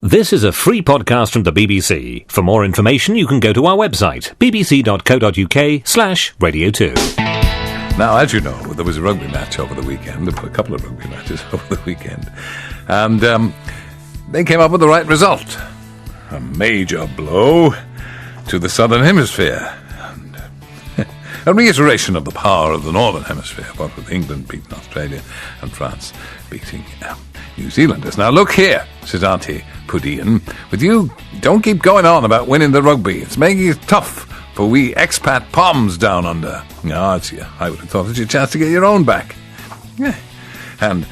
This is a free podcast from the BBC. For more information, you can go to our website, bbc.co.uk/Radio 2. Now, as you know, there was a rugby match over the weekend, a couple of rugby matches over the weekend, and they came up with the right result. A major blow to the Southern Hemisphere, and a reiteration of the power of the Northern Hemisphere, what with England beating Australia and France beating New Zealanders. Now, look here, says Auntie Pudian, with you, don't keep going on about winning the rugby. It's making it tough for we expat poms down under. I would have thought it was your chance to get your own back. Yeah. And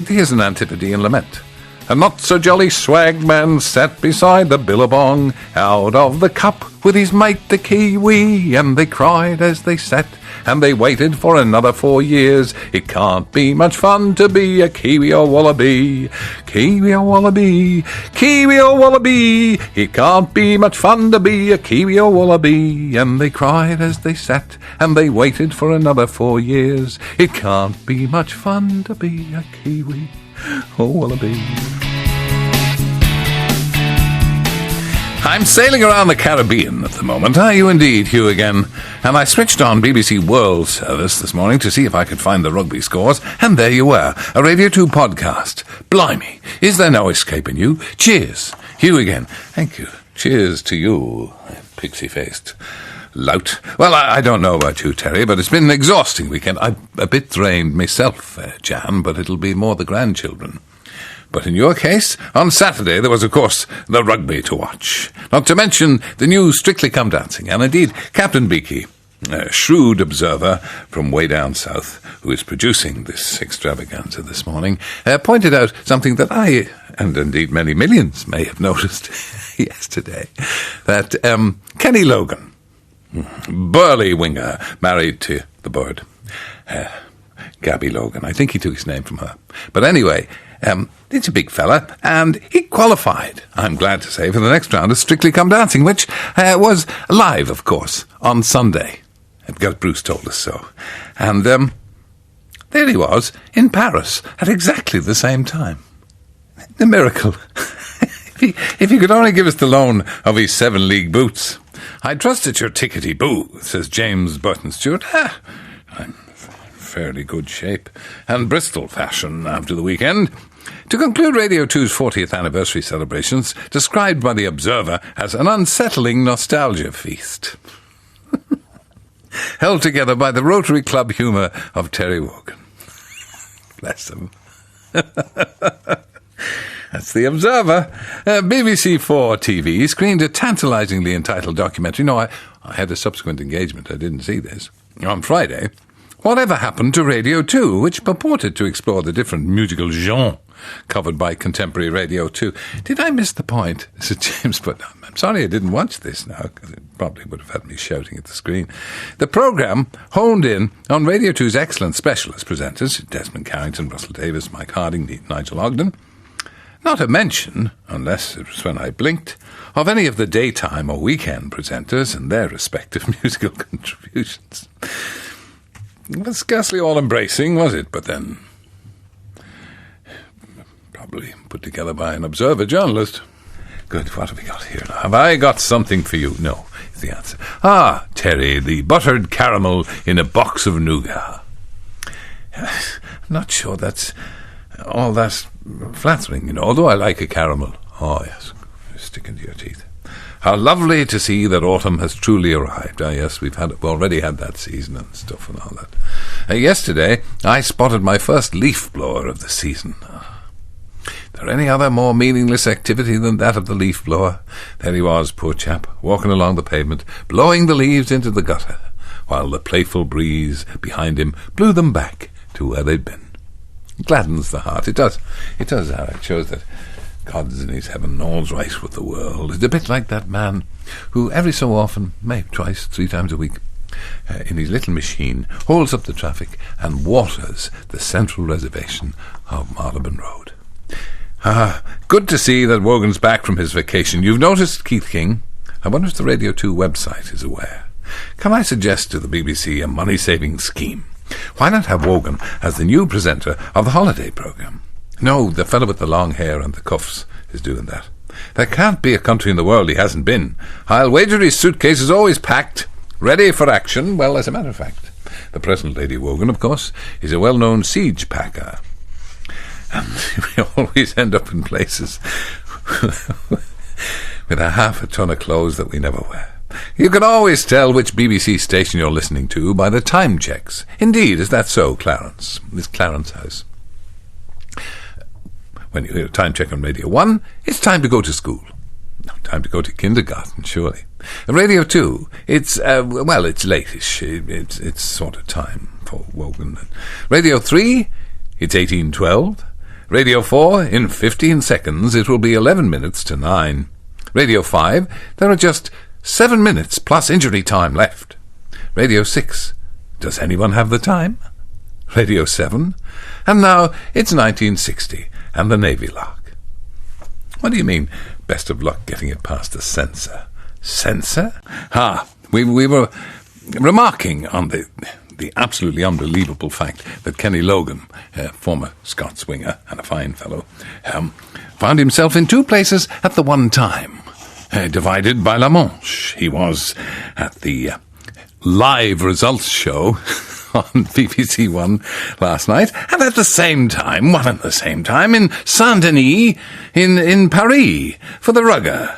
here's an Antipodean lament. A not-so-jolly swagman sat beside the billabong, out of the cup with his mate the Kiwi, and they cried as they sat, and they waited for another 4 years. It can't be much fun to be a Kiwi or Wallaby. Kiwi or Wallaby, Kiwi or Wallaby. It can't be much fun to be a Kiwi or Wallaby. And they cried as they sat, and they waited for another 4 years. It can't be much fun to be a Kiwi or Wallaby. I'm sailing around the Caribbean at the moment. Are you indeed, Hugh, again? And I switched on BBC World Service this morning to see if I could find the rugby scores, and there you were, a Radio 2 podcast. Blimey, is there no escaping you? Cheers. Hugh again. Thank you. Cheers to you, pixie-faced lout. Well, I don't know about you, Terry, but it's been an exhausting weekend. I'm a bit drained myself, Jan, but it'll be more the grandchildren. But in your case, on Saturday there was, of course, the rugby to watch. Not to mention the new Strictly Come Dancing. And indeed, Captain Beaky, a shrewd observer from way down south, who is producing this extravaganza this morning, pointed out something that I, and indeed many millions, may have noticed yesterday, that Kenny Logan, burly winger, married to the bird, Gabby Logan. I think he took his name from her. But anyway, it's a big fella, and he qualified, I'm glad to say, for the next round of Strictly Come Dancing, which was live, of course, on Sunday, because Bruce told us so. And there he was, in Paris, at exactly the same time. A miracle. If he could only give us the loan of his 7 league boots. I trust it's your tickety-boo, says James Burton Stewart. I'm fairly good shape, and Bristol fashion after the weekend. To conclude Radio 2's 40th anniversary celebrations, described by The Observer as an unsettling nostalgia feast. Held together by the Rotary Club humour of Terry Wogan. Bless them. That's The Observer. BBC 4 TV screened a tantalisingly entitled documentary. No, I had a subsequent engagement. I didn't see this. On Friday, Whatever Happened to Radio 2, which purported to explore the different musical genres covered by contemporary Radio 2. Did I miss the point? Said James, but I'm sorry I didn't watch this now, because it probably would have had me shouting at the screen. The programme honed in on Radio 2's excellent specialist presenters, Desmond Carrington, Russell Davis, Mike Harding, Nigel Ogden. Not a mention, unless it was when I blinked, of any of the daytime or weekend presenters and their respective musical contributions. It was scarcely all embracing, was it? But then, probably put together by an Observer journalist. Good, what have we got here now? Have I got something for you? No, is the answer. Ah, Terry, the buttered caramel in a box of nougat. I'm not sure that's all that flattering, you know, although I like a caramel. Oh, yes, stick into your teeth. How lovely to see that autumn has truly arrived. Ah, yes, we've already had that season and stuff and all that. Yesterday, I spotted my first leaf blower of the season. Is there any other more meaningless activity than that of the leaf blower? There he was, poor chap, walking along the pavement, blowing the leaves into the gutter, while the playful breeze behind him blew them back to where they'd been. It gladdens the heart. It does. It does. It shows that God's in his heaven, all's right with the world. It's a bit like that man who every so often, maybe twice, 3 times a week, in his little machine, holds up the traffic and waters the central reservation of Marylebone Road. Good to see that Wogan's back from his vacation. You've noticed Keith King? I wonder if the Radio 2 website is aware. Can I suggest to the BBC a money-saving scheme? Why not have Wogan as the new presenter of the holiday programme? No, the fellow with the long hair and the cuffs is doing that. There can't be a country in the world he hasn't been. I'll wager his suitcase is always packed, ready for action. Well, as a matter of fact, the present Lady Wogan, of course, is a well-known siege packer. And we always end up in places with a half a ton of clothes that we never wear. You can always tell which BBC station you're listening to by the time checks. Indeed, is that so, Clarence? Miss Clarence House. When you hear a time check on Radio 1, it's time to go to school. No, time to go to kindergarten, surely. Radio 2, it's late-ish. It's sort of time for Wogan. Radio 3, it's 18:12. Radio 4, in 15 seconds, it will be 11 minutes to 9. Radio 5, there are just 7 minutes plus injury time left. Radio 6, does anyone have the time? Radio 7, and now it's 1960 and the Navy Lock. What do you mean, best of luck getting it past the censor? Censor? We were remarking on the absolutely unbelievable fact that Kenny Logan, former Scots winger and a fine fellow, found himself in two places at the one time, divided by La Manche. He was at the live results show on BBC One last night, and at the same time, in Saint-Denis, in Paris, for the rugger.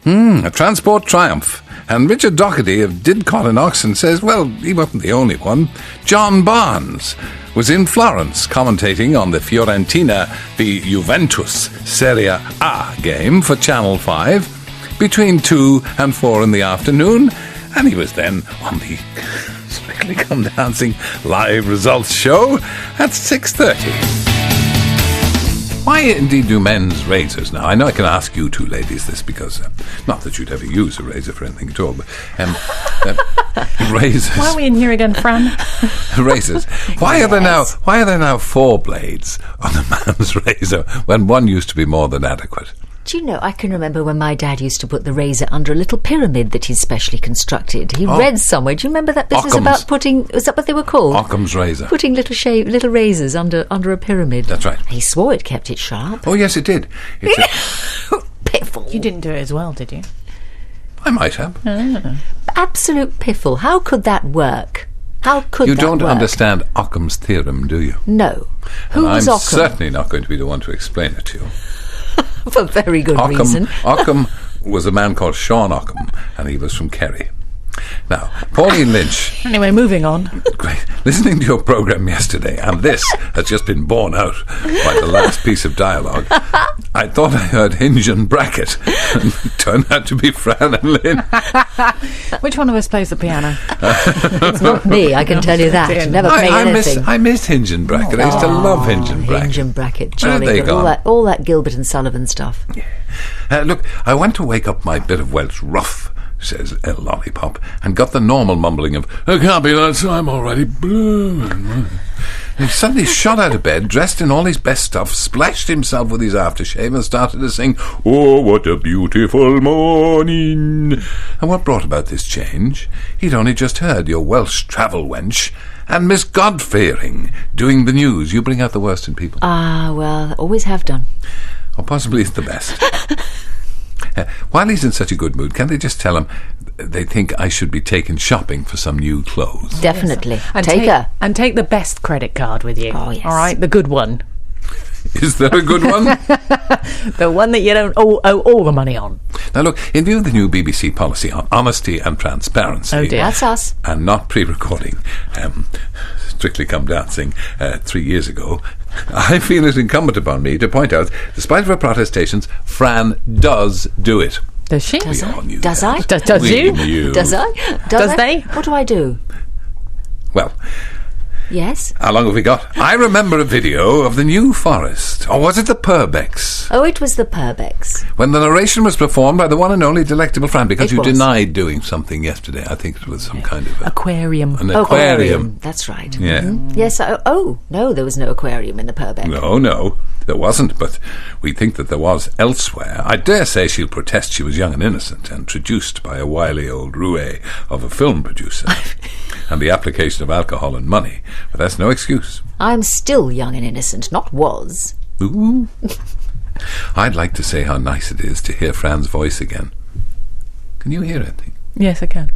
A transport triumph. And Richard Doherty of Didcot and Oxon says, well, he wasn't the only one. John Barnes was in Florence commentating on the Fiorentina v Juventus Serie A game for Channel 5 between 2 and 4 in the afternoon, and he was then on the Strictly Come Dancing live results show at 6:30. Why indeed do men's razors now? I know I can ask you two ladies this because, not that you'd ever use a razor for anything at all, but razors. Why are we in here again, Fran? Razors. Why are there now 4 blades on a man's razor when one used to be more than adequate? Do you know, I can remember when my dad used to put the razor under a little pyramid that he'd specially constructed. He read somewhere. Do you remember that this was about putting... Was that what they were called? Occam's razor. Putting little razors under a pyramid. That's right. He swore it kept it sharp. Oh, yes, it did. Piffle. You didn't do it as well, did you? I might have. Absolute piffle. How could that work? How could you that don't work? understand Occam's theorem, do you? No. Who and was I'm Occam? certainly not going to be the one to explain it to you. For very good reason. Occam was a man called Sean Occam, and he was from Kerry. Now, Pauline Lynch... Anyway, moving on. Great. Listening to your programme yesterday, and this has just been borne out by the last piece of dialogue, I thought I heard hinge and bracket, and it turned out to be Fran and Lynn. Which one of us plays the piano? It's not me, I can tell you that. Never played anything. I miss hinge and bracket. I used to love hinge and bracket. Hinge and bracket. Where are they gone? All that Gilbert and Sullivan stuff. Yeah. Look, I went to wake up my bit of Welsh rough, says Lollipop, and got the normal mumbling of, it can't be that time already. He suddenly shot out of bed, dressed in all his best stuff, splashed himself with his aftershave and started to sing, oh, what a beautiful morning. And what brought about this change? He'd only just heard your Welsh travel wench and Miss God-fearing doing the news. You bring out the worst in people. Ah, well, always have done. Or possibly it's the best. While he's in such a good mood, can't they just tell him they think I should be taken shopping for some new clothes? Definitely. Yes. And take her. And take the best credit card with you. Oh, yes. All right, the good one. Is there a good one? The one that you don't owe all the money on. Now look, in view of the new BBC policy on honesty and transparency... Oh dear. That's us. And not pre-recording Strictly Come Dancing 3 years ago, I feel it incumbent upon me to point out, despite her protestations, Fran does do it. Does she? Does I? all knew Does that. I? Does We you? knew. Does I? Does I? they? What do I do? Well... Yes? How long have we got? I remember a video of the New Forest. Or was it the Purbex? Oh, it was the Purbex. When the narration was performed by the one and only Delectable Fran, because It you was. denied doing something yesterday. I think it was some kind of Aquarium. an aquarium. That's right. Yeah. Mhm. Yes. No, there was no aquarium in the Purbeck. No, there wasn't, but we think that there was elsewhere. I dare say she'll protest she was young and innocent and traduced by a wily old roue of a film producer and the application of alcohol and money, but that's no excuse. I'm still young and innocent, not was. Ooh. I'd like to say how nice it is to hear Fran's voice again. Can you hear it? Yes, I can.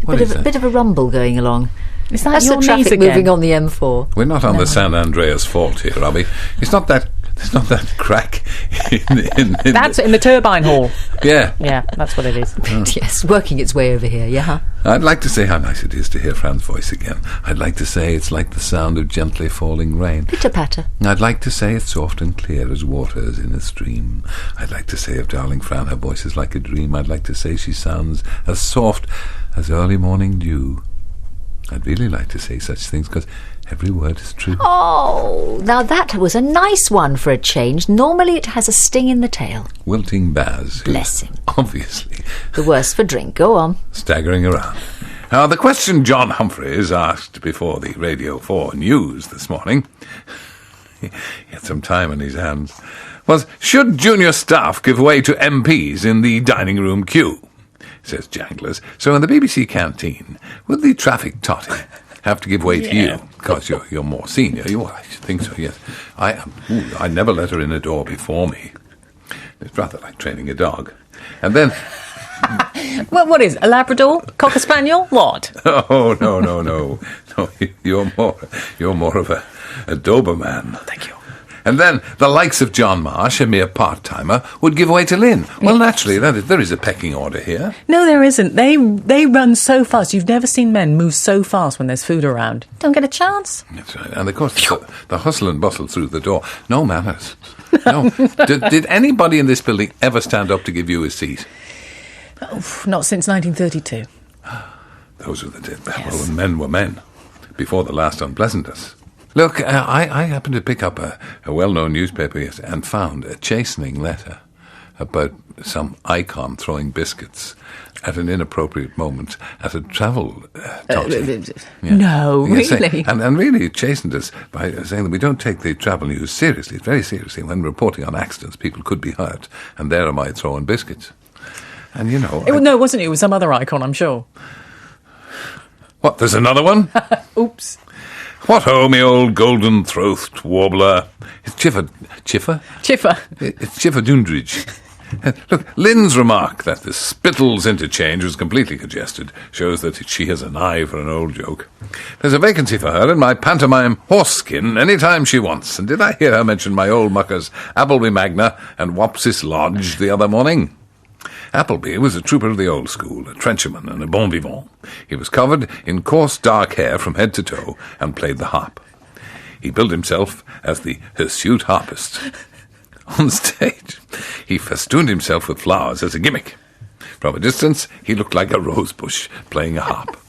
What is that? Bit of a rumble going along. Is that That's your the traffic knees again? moving on the M4. We're not on the San Andreas fault here, Robbie. It's not that crack in That's in the turbine hall. Yeah. Yeah, that's what it is. Yes, working its way over here, yeah. I'd like to say how nice it is to hear Fran's voice again. I'd like to say it's like the sound of gently falling rain. Pitter-patter. I'd like to say it's soft and clear as waters in a stream. I'd like to say of darling Fran, her voice is like a dream. I'd like to say she sounds as soft as early morning dew. I'd really like to say such things, because every word is true. Oh, now that was a nice one for a change. Normally it has a sting in the tail. Wilting Baz. Bless him. Obviously. The worse for drink. Go on. Staggering around. Now, the question John Humphreys asked before the Radio 4 news this morning, he had some time on his hands, was, should junior staff give way to MPs in the dining room queue? Says Janglers. So in the BBC canteen, would the traffic totty have to give way to you? Because you're more senior. I should think so, yes. I never let her in a door before me. It's rather like training a dog. And then... What is it, a Labrador? Cocker Spaniel? What? Oh, no. No, you're more of a Doberman. Thank you. And then the likes of John Marsh, a mere part-timer, would give way to Lynn. Well, naturally, there is a pecking order here. No, there isn't. They run so fast. You've never seen men move so fast when there's food around. Don't get a chance. That's right. And, of course, the hustle and bustle through the door. No manners. No. Did anybody in this building ever stand up to give you a seat? Oh, not since 1932. Those were the days when men were men, before the last unpleasantness. Look, I happened to pick up a well-known newspaper yesterday and found a chastening letter about some icon throwing biscuits at an inappropriate moment at a travel totty. No, really? And really it chastened us by saying that we don't take the travel news seriously, very seriously. When reporting on accidents, people could be hurt, and there am I throwing biscuits. And, No, it wasn't you. It was some other icon, I'm sure. What, there's another one? Oops. What ho, me old golden-throat warbler. It's Chuffer. It's Chuffer Dandridge. Look, Lynn's remark that the Spittles interchange was completely congested shows that she has an eye for an old joke. There's a vacancy for her in my pantomime horse skin any time she wants. And did I hear her mention my old muckers Appleby Magna and Wopsis Lodge the other morning? Appleby was a trooper of the old school, a trencherman and a bon vivant. He was covered in coarse dark hair from head to toe and played the harp. He billed himself as the hirsute harpist. On stage, he festooned himself with flowers as a gimmick. From a distance, he looked like a rosebush playing a harp.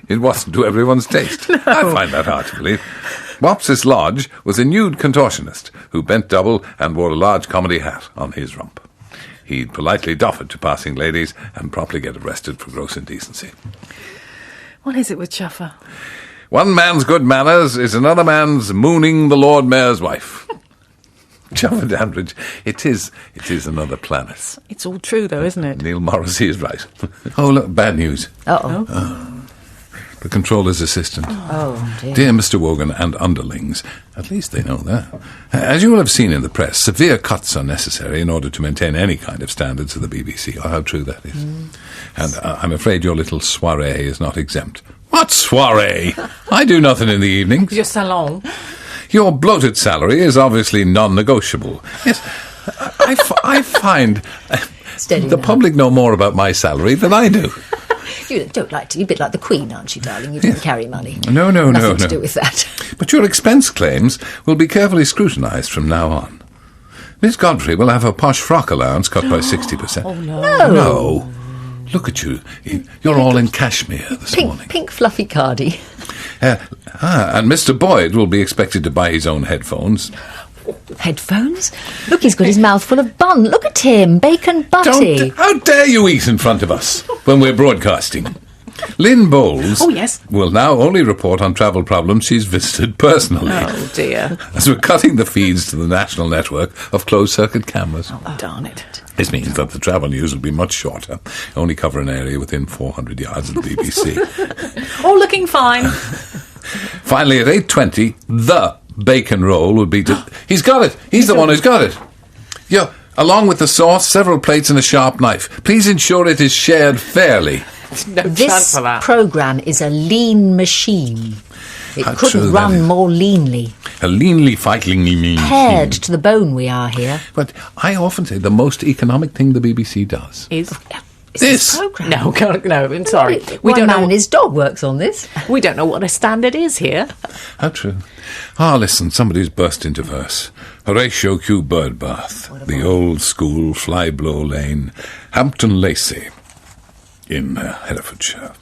It wasn't to everyone's taste. No. I find that hard to believe. Wopsis Lodge was a nude contortionist who bent double and wore a large comedy hat on his rump. He'd politely doff it to passing ladies and promptly get arrested for gross indecency. What is it with Chuffer? One man's good manners is another man's mooning the Lord Mayor's wife. Chuffer Dandridge, it is another planet. It's all true, though, isn't it? Neil Morrissey is right. Oh, look, bad news. Uh-oh. The controller's assistant. Oh, dear. Dear Mr. Wogan and underlings, at least they know that. As you will have seen in the press, severe cuts are necessary in order to maintain any kind of standards of the BBC. Oh, how true that is. And I'm afraid your little soirée is not exempt. What soirée? I do nothing in the evenings. Your salon. Your bloated salary is obviously non-negotiable. Yes, I find the public know more about my salary than I do. You don't like to. You're a bit like the Queen, aren't you, darling? You don't carry money. No. Nothing to do with that. But your expense claims will be carefully scrutinised from now on. Miss Godfrey will have her posh frock allowance cut by 60%. Oh, no. No. Look at you. You're all in cashmere this morning. Pink fluffy cardi. And Mr. Boyd will be expected to buy his own headphones. Headphones? Look, he's got his mouth full of bun. Look at him, bacon butty. How dare you eat in front of us when we're broadcasting? Lynn Bowles will now only report on travel problems she's visited personally. Oh, dear. As we're cutting the feeds to the national network of closed-circuit cameras. Oh, darn it. This means that the travel news will be much shorter, only cover an area within 400 yards of the BBC. All looking fine. Finally, at 8:20, the bacon roll would be... He's got it! He's the one who's got it! Yeah, along with the sauce, several plates and a sharp knife. Please ensure it is shared fairly. No chance This for that. programme is a lean machine. It How true couldn't that run is. more leanly. A leanly fightingly mean. Pared to the bone we are here. But I often say the most economic thing the BBC does. Is It's This. programme. no, no. I'm sorry. We One don't man know. and his dog works on this. We don't know what a standard is here. How true. Ah, listen, somebody's burst into verse. Horatio Q. Birdbath, the old school Flyblow Lane, Hampton Lacey, in Herefordshire.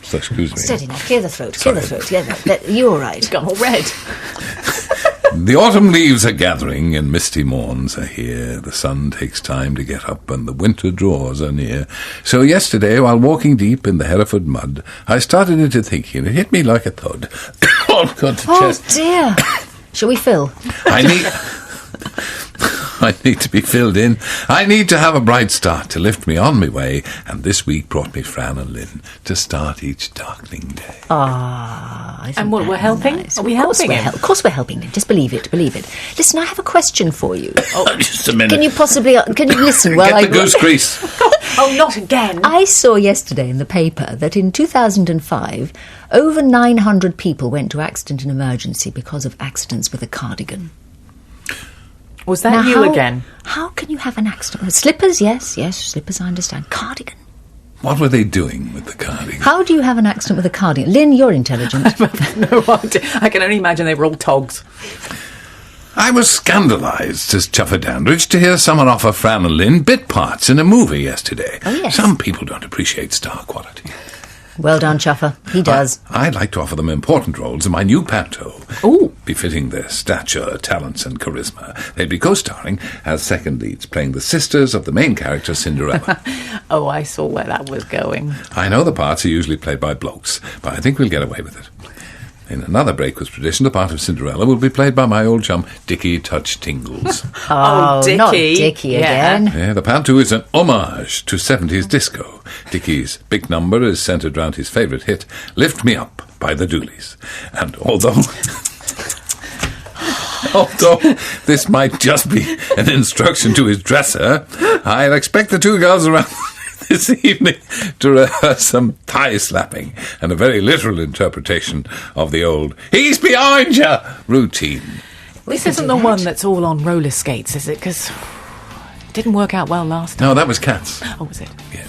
So excuse me. Steady now, clear the throat, clear the throat. Yeah, you're all right. It's gone all red. The autumn leaves are gathering and misty morns are here. The sun takes time to get up and the winter draws are near. So yesterday, while walking deep in the Hereford mud, I started into thinking. It hit me like a thud. Oh, God, the Oh chest. dear. Shall we fill? I need to be filled in. I need to have a bright start to lift me on my way, and this week brought me Fran and Lynn to start each darkening day. And what, we're helping? Nice. Are we Of course helping we're him? Of course we're helping him. Just believe it, believe it. Listen, I have a question for you. Just a minute. Can you listen while Get I... the goose grease. Oh, not again. I saw yesterday in the paper that in 2005, over 900 people went to accident and emergency because of accidents with a cardigan. Was that Now, you again? How can you have an accident? Slippers, yes, slippers, I understand. Cardigan. What were they doing with the cardigan? How do you have an accident with a cardigan? Lynn, you're intelligent. No idea. I can only imagine they were all togs. I was scandalised, says Chuffer Dandridge, to hear someone offer Fran and Lynn bit parts in a movie yesterday. Oh, yes. Some people don't appreciate star quality. Well done, Chuffer. He does. I'd like to offer them important roles in my new panto. Ooh. Befitting their stature, talents and charisma. They'd be co-starring as second leads, playing the sisters of the main character, Cinderella. Oh, I saw where that was going. I know the parts are usually played by blokes, but I think we'll get away with it. In another breakwith tradition, the part of Cinderella will be played by my old chum, Dickie Touch Tingles. Oh, Dickie. not Dickie Yeah. again. Yeah, the panto is an homage to 70s disco. Dickie's big number is centred around his favourite hit, Lift Me Up by the Dooleys. And although this might just be an instruction to his dresser, I'll expect the two girls around this evening to rehearse some thigh slapping and a very literal interpretation of the old "he's behind you" routine. This isn't the one that's all on roller skates, is it? Because it didn't work out well last time. No, that was Cats. Oh, was it? Yeah.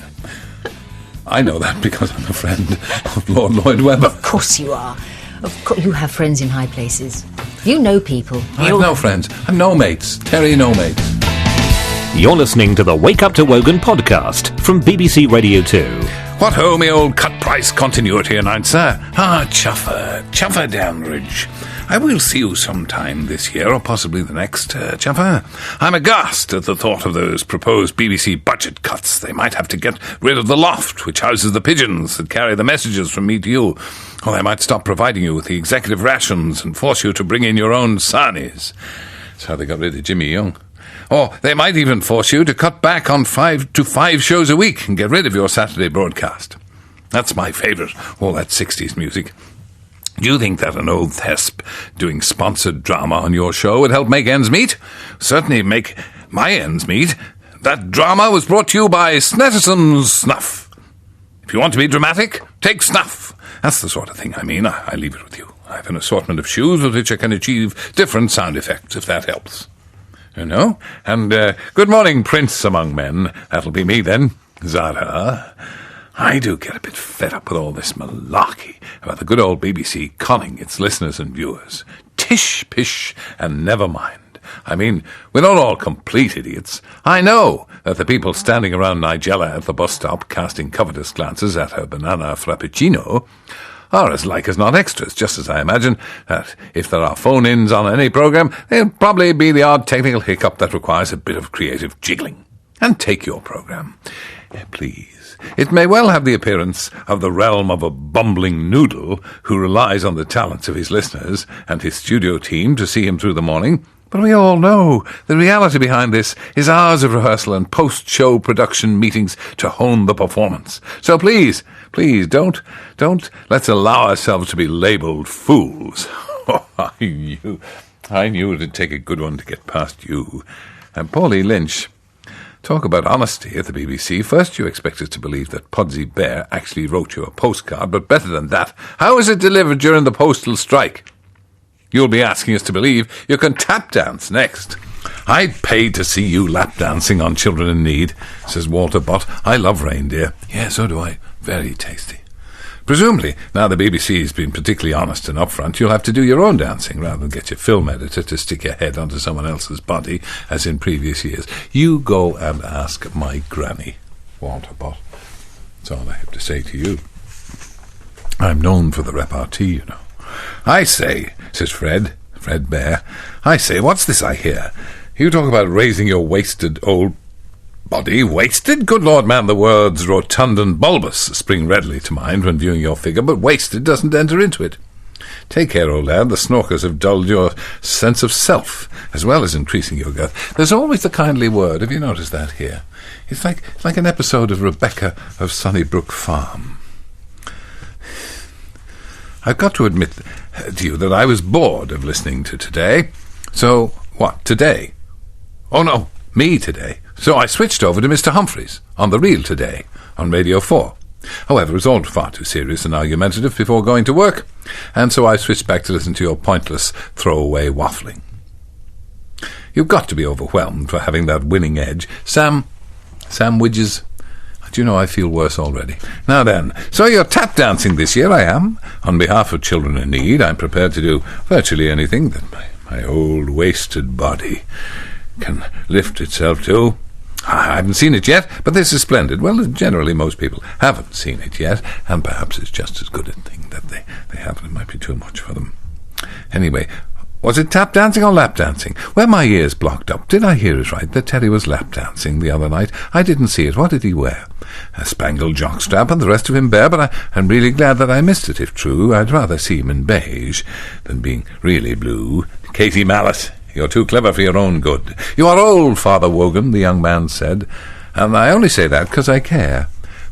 I know that because I'm a friend of Lord Lloyd Webber. Of course you are. Of course, you have friends in high places. You know people. I have no friends. I'm no mates. Terry, no mates. You're listening to the Wake Up to Wogan podcast from BBC Radio 2. What ho, me old cut-price continuity announcer? Chuffer Dandridge. I will see you sometime this year, or possibly the next, Chuffer. I'm aghast at the thought of those proposed BBC budget cuts. They might have to get rid of the loft, which houses the pigeons that carry the messages from me to you. Or they might stop providing you with the executive rations and force you to bring in your own sarnies. That's how they got rid of Jimmy Young. Or they might even force you to cut back on 5 shows a week and get rid of your Saturday broadcast. That's my favourite, all that 60s music. Do you think that an old thesp doing sponsored drama on your show would help make ends meet? Certainly make my ends meet. That drama was brought to you by Snetterson's Snuff. If you want to be dramatic, take snuff. That's the sort of thing I mean. I leave it with you. I have an assortment of shoes with which I can achieve different sound effects, if that helps. You know? And good morning, Prince among men. That'll be me then, Zara. I do get a bit fed up with all this malarkey about the good old BBC conning its listeners and viewers. Tish, pish, and never mind. I mean, we're not all complete idiots. I know that the people standing around Nigella at the bus stop casting covetous glances at her banana frappuccino are as like as not extras, just as I imagine that if there are phone-ins on any programme, there'll probably be the odd technical hiccup that requires a bit of creative jiggling. And take your programme, please. It may well have the appearance of the realm of a bumbling noodle who relies on the talents of his listeners and his studio team to see him through the morning, but we all know the reality behind this is hours of rehearsal and post-show production meetings to hone the performance. So please don't let's allow ourselves to be labelled fools. I knew it'd take a good one to get past you. And Paulie Lynch, talk about honesty at the BBC. First you expect us to believe that Pudsey Bear actually wrote you a postcard, but better than that, how was it delivered during the postal strike? You'll be asking us to believe you can tap dance next. I'd pay to see you lap dancing on Children in Need, says Walter Bott. I love reindeer. Yeah, so do I. Very tasty. Presumably, now the BBC's been particularly honest and upfront, you'll have to do your own dancing rather than get your film editor to stick your head onto someone else's body, as in previous years. You go and ask my granny, Walter Bott. That's all I have to say to you. I'm known for the repartee, you know. I say, says Fred Bear, I say, what's this I hear? You talk about raising your wasted old body. Wasted? Good Lord, man, the words rotund and bulbous spring readily to mind when viewing your figure, but wasted doesn't enter into it. Take care, old lad, the snorkers have dulled your sense of self, as well as increasing your girth. There's always the kindly word, have you noticed that here? It's like an episode of Rebecca of Sunnybrook Farm. I've got to admit to you that I was bored of listening to Today. So, what, Today? Oh no, me Today. So I switched over to Mr. Humphreys on The Real Today on Radio 4. However, it was all far too serious and argumentative before going to work, and so I switched back to listen to your pointless throwaway waffling. You've got to be overwhelmed for having that winning edge. Sam Widges, do you know I feel worse already? Now then, so you're tap dancing this year, I am. On behalf of Children in Need, I'm prepared to do virtually anything that my old wasted body can lift itself to. I haven't seen it yet, but this is splendid. Well, generally most people haven't seen it yet, and perhaps it's just as good a thing that they haven't. It might be too much for them. Anyway, was it tap dancing or lap dancing? Were my ears blocked up? Did I hear it right that Terry was lap dancing the other night? I didn't see it. What did he wear? A spangled jockstrap and the rest of him bare, but I'm really glad that I missed it, if true. I'd rather see him in beige than being really blue. Katie Mallet, you're too clever for your own good. You are old, Father Wogan, the young man said, and I only say that because I care.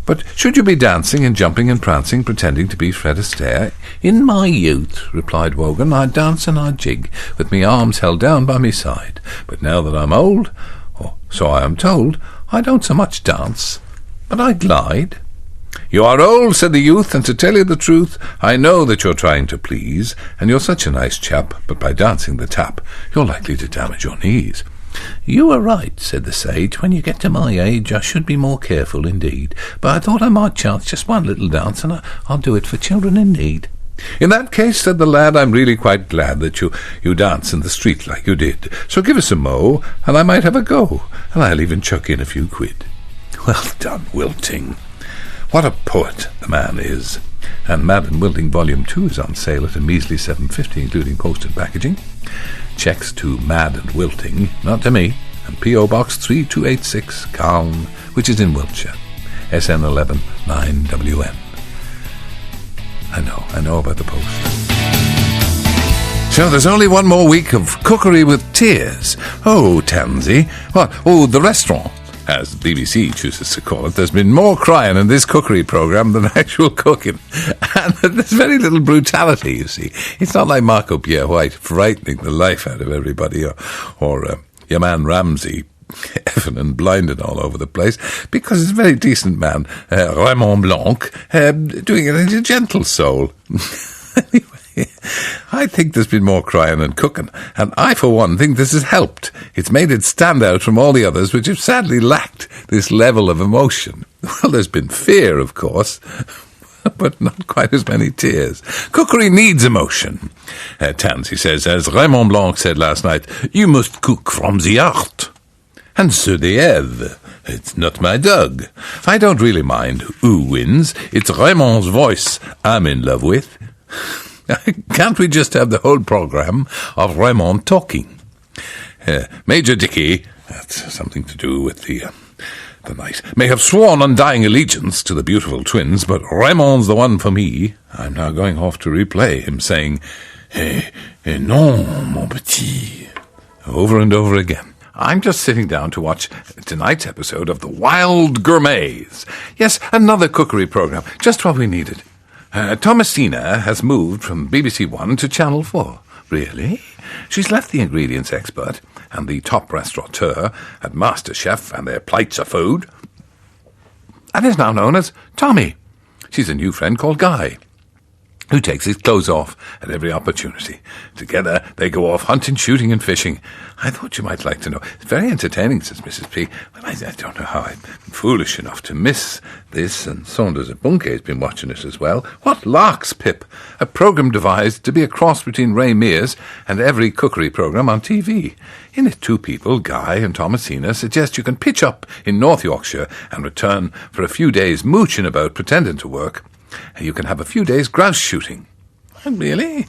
But should you be dancing and jumping and prancing, pretending to be Fred Astaire? In my youth, replied Wogan, I'd dance and I'd jig, with me arms held down by me side. But now that I'm old, or so I am told, I don't so much dance, but I glide. You are old, said the youth, and to tell you the truth, I know that you're trying to please, and you're such a nice chap, but by dancing the tap, you're likely to damage your knees. You are right, said the sage. When you get to my age, I should be more careful indeed. But I thought I might chance just one little dance, and I'll do it for Children in Need. In that case, said the lad, I'm really quite glad that you dance in the street like you did. So give us a mo, and I might have a go, and I'll even chuck in a few quid. Well done, Wilting. What a poet the man is. And Mad and Wilting Volume 2 is on sale at a measly $7.50, including postage packaging. Cheques to Mad and Wilting, not to me, and P.O. Box 3286, Calne, which is in Wiltshire, SN 11 9WN. I know about the post. So there's only one more week of Cookery with Tears. Oh, Tansy. What? Oh, the restaurant, as the BBC chooses to call it. There's been more crying in this cookery programme than actual cooking. And there's very little brutality, you see. It's not like Marco Pierre White frightening the life out of everybody, or your man Ramsay effing and blinded all over the place, because it's a very decent man, Raymond Blanc, doing it in a gentle soul. Anyway, I think there's been more crying than cooking, and I, for one, think this has helped. It's made it stand out from all the others, which have sadly lacked this level of emotion. Well, there's been fear, of course, but not quite as many tears. Cookery needs emotion. Tansy says, as Raymond Blanc said last night, you must cook from the heart. And so they have. It's not my dog. I don't really mind who wins. It's Raymond's voice I'm in love with. Can't we just have the whole programme of Raymond talking? Major Dickey, that's something to do with the night, may have sworn undying allegiance to the beautiful twins, but Raymond's the one for me. I'm now going off to replay him saying, non, mon petit, over and over again. I'm just sitting down to watch tonight's episode of The Wild Gourmets. Yes, another cookery programme, just what we needed. Thomasina has moved from BBC One to Channel 4. Really? She's left the ingredients expert and the top restaurateur at MasterChef and their plates of food, and is now known as Tommy. She's a new friend called Guy, who takes his clothes off at every opportunity. Together, they go off hunting, shooting and fishing. I thought you might like to know. It's very entertaining, says Mrs. P. Well, I don't know how I'm foolish enough to miss this, and Saunders at Bunkay's been watching it as well. What larks, Pip! A programme devised to be a cross between Ray Mears and every cookery programme on TV. In it, two people, Guy and Thomasina, suggest you can pitch up in North Yorkshire and return for a few days mooching about pretending to work. You can have a few days grouse shooting. Really?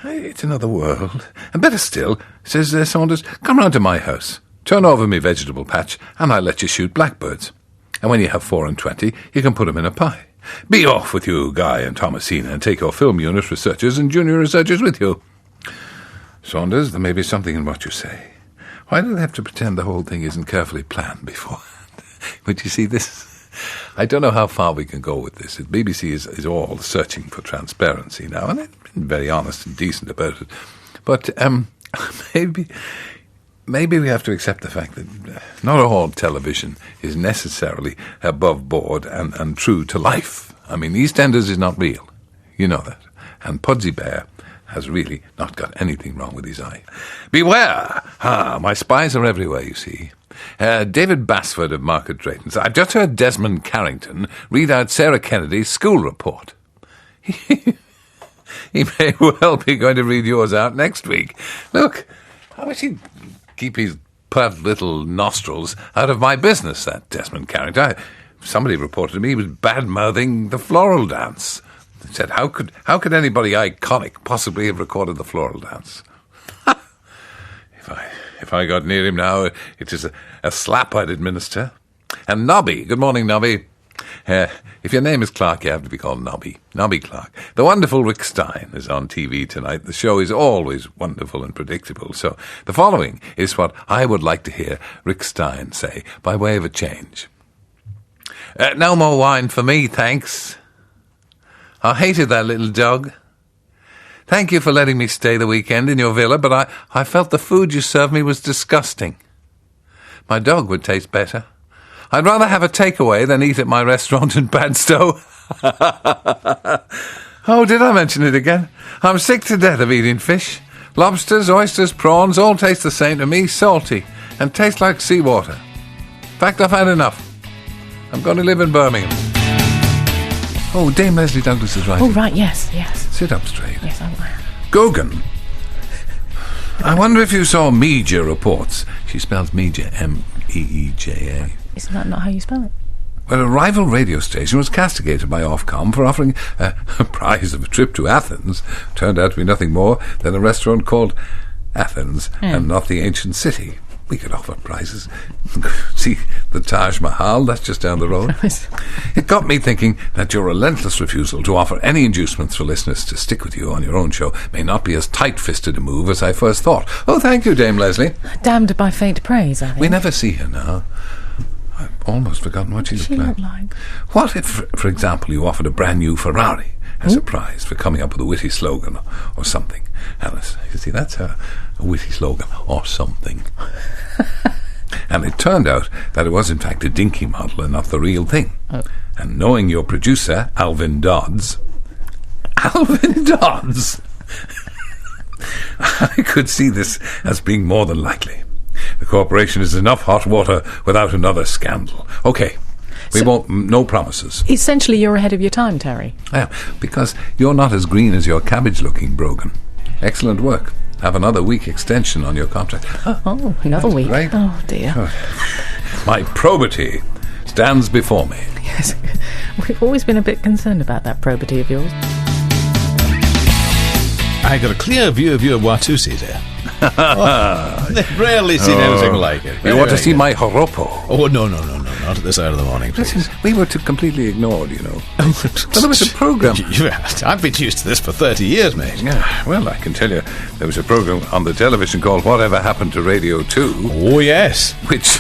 It's another world. And better still, says Saunders, come round to my house, turn over me vegetable patch, and I'll let you shoot blackbirds. And when you have 4 and 20, you can put 'em in a pie. Be off with you, Guy and Thomasina, and take your film unit researchers and junior researchers with you. Saunders, there may be something in what you say. Why do they have to pretend the whole thing isn't carefully planned beforehand? Would you see this? I don't know how far we can go with this. The BBC is all searching for transparency now, and they've been very honest and decent about it. But maybe we have to accept the fact that not all television is necessarily above board and true to life. I mean, EastEnders is not real. You know that. And Pudsey Bear has really not got anything wrong with his eye. Beware! My spies are everywhere, you see. David Basford of Market Drayton. I've just heard Desmond Carrington read out Sarah Kennedy's school report. He may well be going to read yours out next week. Look, I wish he'd keep his pert little nostrils out of my business, that Desmond Carrington. Somebody reported to me he was bad-mouthing the floral dance. They said, how could anybody iconic possibly have recorded the floral dance? If I got near him now, it is a slap I'd administer. And Nobby, good morning, Nobby. If your name is Clark, you have to be called Nobby. Nobby Clark. The wonderful Rick Stein is on TV tonight. The show is always wonderful and predictable. So the following is what I would like to hear Rick Stein say, by way of a change. No more wine for me, thanks. I hated that little dog. Thank you for letting me stay the weekend in your villa, but I felt the food you served me was disgusting. My dog would taste better. I'd rather have a takeaway than eat at my restaurant in Padstow. Oh, did I mention it again? I'm sick to death of eating fish. Lobsters, oysters, prawns all taste the same to me, salty, and taste like seawater. In fact, I've had enough. I'm going to live in Birmingham. Oh, Dame Leslie Douglas is writing. Oh, right, yes. Sit up straight. Yes, I will. Gogan. I wonder if you saw media reports. She spells media, M-E-E-J-A. Isn't that not how you spell it? Well, a rival radio station was castigated by Occam for offering a prize of a trip to Athens. Turned out to be nothing more than a restaurant called Athens and not the ancient city. We could offer prizes. See the Taj Mahal, that's just down the road. It got me thinking that your relentless refusal to offer any inducements for listeners to stick with you on your own show may not be as tight-fisted a move as I first thought. Oh, thank you, Dame Leslie. Damned by faint praise, I think. We never see her now. I've almost forgotten what she looked like. What if, for example, you offered a brand new Ferrari as a prize for coming up with a witty slogan or something? Alice, you see, that's a witty slogan, or something. And it turned out that it was in fact a dinky model and not the real thing. Oh. And knowing your producer, Alvin Dodds, I could see this as being more than likely. The corporation is enough hot water without another scandal. Okay, we won't, no promises. Essentially, you're ahead of your time, Terry. Yeah, because you're not as green as your cabbage-looking Brogan. Excellent work. Have another week extension on your contract. Oh, another week. Right? Oh, dear. My probity stands before me. Yes, we've always been a bit concerned about that probity of yours. I got a clear view of your Watusi there. They've rarely seen anything like it. You want to see my horopo? Oh, no, not at this hour of the morning, please. Listen, we were completely ignored, you know. But there was a programme. I've been used to this for 30 years, mate. Yeah, well, I can tell you, there was a programme on the television called Whatever Happened to Radio 2. Oh, yes. Which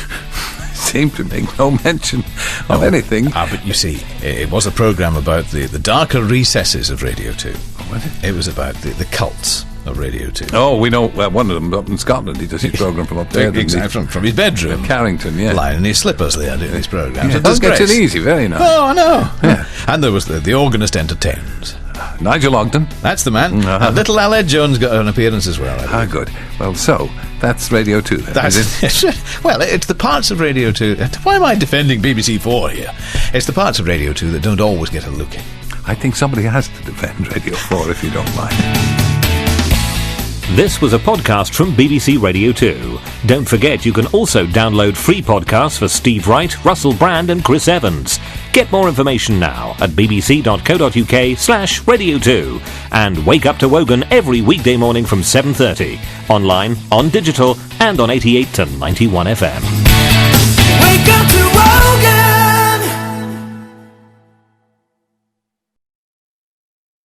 seemed to make no mention of anything. But you see, it was a programme about the darker recesses of Radio 2. Oh, was it? It was about the cults of Radio 2. Oh, we know one of them up in Scotland. He does his programme from up there. Exactly, from his bedroom. Carrington, yeah. Lying in his slippers there doing his programme. Yeah, does get it easy, very nice. Oh, I know. Yeah. And there was the organist entertains. Nigel Ogden. That's the man. Uh-huh. Little Al Ed Jones got an appearance as well. Ah, good. Well, so, that's Radio 2 then, is it? Well, it's the parts of Radio 2... Why am I defending BBC 4 here? It's the parts of Radio 2 that don't always get a look in. I think somebody has to defend Radio 4, if you don't mind. This was a podcast from BBC Radio 2. Don't forget you can also download free podcasts for Steve Wright, Russell Brand and Chris Evans. Get more information now at bbc.co.uk/Radio 2 and wake up to Wogan every weekday morning from 7:30, online, on digital and on 88 to 91 FM. Wake up to Wogan!